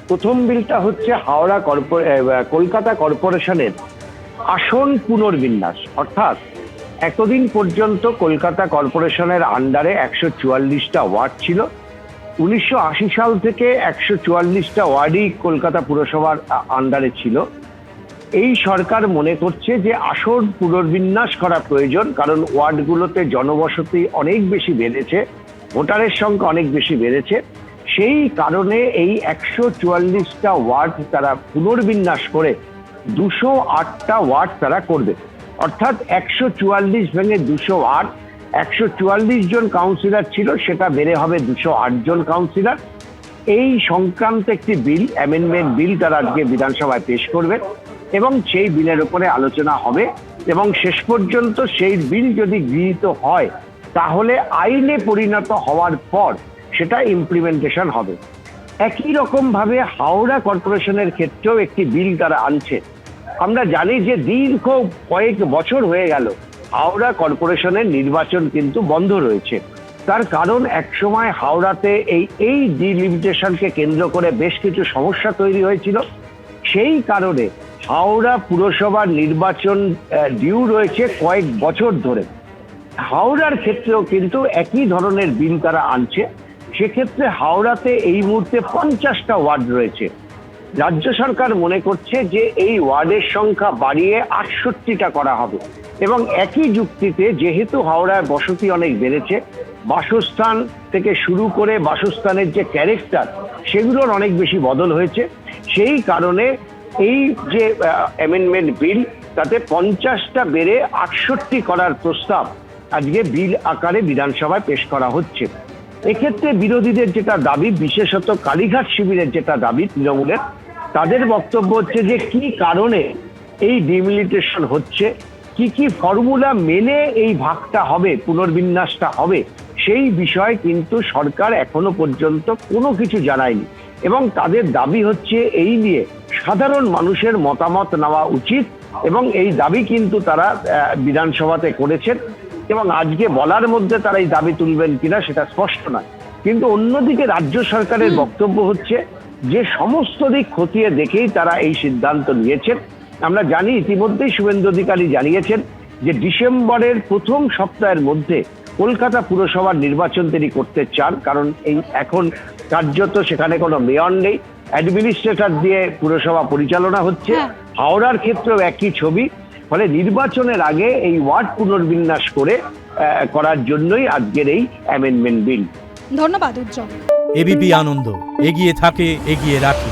প্রথম বিলটা হচ্ছে কলকাতা কর্পোরেশনের আসন পুনর্বিন্যাস। অর্থাৎ এতদিন পর্যন্ত কলকাতা কর্পোরেশনের আন্ডারে 144টা ওয়ার্ড ছিল। 1980 সাল থেকে 144টা ওয়ার্ডই কলকাতা পুরসভার আন্ডারে ছিল। এই সরকার মনে করছে যে আসন পুনর্বিন্যাস করা প্রয়োজন, কারণ ওয়ার্ডগুলোতে জনবসতি অনেক বেশি বেড়েছে, ভোটারের সংখ্যা অনেক বেশি বেড়েছে। সেই কারণে এই 144টা ওয়ার্ড তারা পুনর্বিন্যাস করে 208টা ওয়ার্ড তারা করবে। অর্থাৎ 144 ভেঙে 208, 144 জন কাউন্সিলর ছিল, সেটা বেড়ে হবে 208 জন কাউন্সিলর। এই সংক্রান্ত একটি বিল, অ্যামেন্ডমেন্ট বিল, তারা আজকে বিধানসভায় পেশ করবে এবং সেই বিলের উপরে আলোচনা হবে এবং শেষ পর্যন্ত সেই বিল যদি গৃহীত হয় তাহলে আইনে পরিণত হওয়ার পর সেটা ইমপ্লিমেন্টেশন হবে। একই রকম ভাবে হাওড়া কর্পোরেশনের ক্ষেত্রেও একটি বিল তারা আনছে। আমরা জানি যে দীর্ঘ কয়েক বছর হয়ে গেল হাওড়া কর্পোরেশনের নির্বাচন কিন্তু বন্ধ রয়েছে। তার কারণ একসময় হাওড়াতে এই ডিলিমিটেশনকে কেন্দ্র করে বেশ কিছু সমস্যা তৈরি হয়েছিল। সেই কারণে হাওড়া পুরসভার নির্বাচন ডিউ রয়েছে কয়েক বছর ধরে। হাওড়ার ক্ষেত্রেও কিন্তু একই ধরনের বিল তারা আনছে। সেক্ষেত্রে হাওড়াতে এই মুহূর্তে 50টা ওয়ার্ড রয়েছে। রাজ্য সরকার মনে করছে যে এই ওয়ার্ডের সংখ্যা বাড়িয়ে 68টা করা হবে এবং একই যুক্তিতে যেহেতু হাওড়ায় বসতি অনেক বেড়েছে, বাসস্থান থেকে শুরু করে বাসস্থানের যে ক্যারেক্টার সেগুলোর অনেক বেশি বদল হয়েছে। সেই কারণে এই যে অ্যামেন্ডমেন্ট বিল, তাতে 50টা বেড়ে 68 করার প্রস্তাব আজকে বিল আকারে বিধানসভায় পেশ করা হচ্ছে। এক্ষেত্রে বিরোধীদের যেটা দাবি, বিশেষত কালীঘাট শিবিরের যেটা দাবি তৃণমূলের, তাদের বক্তব্য হচ্ছে যে কি কারণে এই ডিমিলিটেশন হচ্ছে, কি কি ফর্মুলা মেনে এই ভাগটা হবে, পুনর্বিন্যাসটা হবে, সেই বিষয়ে কিন্তু সরকার এখনো পর্যন্ত কোনো কিছু জানায়নি এবং তাদের দাবি হচ্ছে এই নিয়ে সাধারণ মানুষের মতামত নেওয়া উচিত এবং এই দাবি কিন্তু তারা বিধানসভাতে করেছেন এবং আজকে বলার মধ্যে তারা এই দাবি তুলবেন কিনা সেটা স্পষ্ট নয়। কিন্তু অন্যদিকে রাজ্য সরকারের বক্তব্য হচ্ছে যে সমস্ত দিক খতিয়ে দেখেই তারা এই সিদ্ধান্ত নিয়েছেন। আমরা জানি ইতিমধ্যেই শুভেন্দু অধিকারী জানিয়েছেন যে ডিসেম্বরের প্রথম সপ্তাহের মধ্যে কলকাতা পুরসভার নির্বাচন তিনি করতে চান, কারণ এই এখন কার্যত সেখানে কোনো মেয়র নেই, অ্যাডমিনিস্ট্রেটর দিয়ে পুরসভা পরিচালনা হচ্ছে। হাওড়ার ক্ষেত্রেও একই ছবি। ফলে নির্বাচনের আগে এই ওয়ার্ড পুনর্বিন্যাস করার জন্যই আজকের এই অ্যামেন্ডমেন্ট বিল। ধন্যবাদ উজ্জ্বল। এবিপি আনন্দ, এগিয়ে থাকে, এগিয়ে রাখে।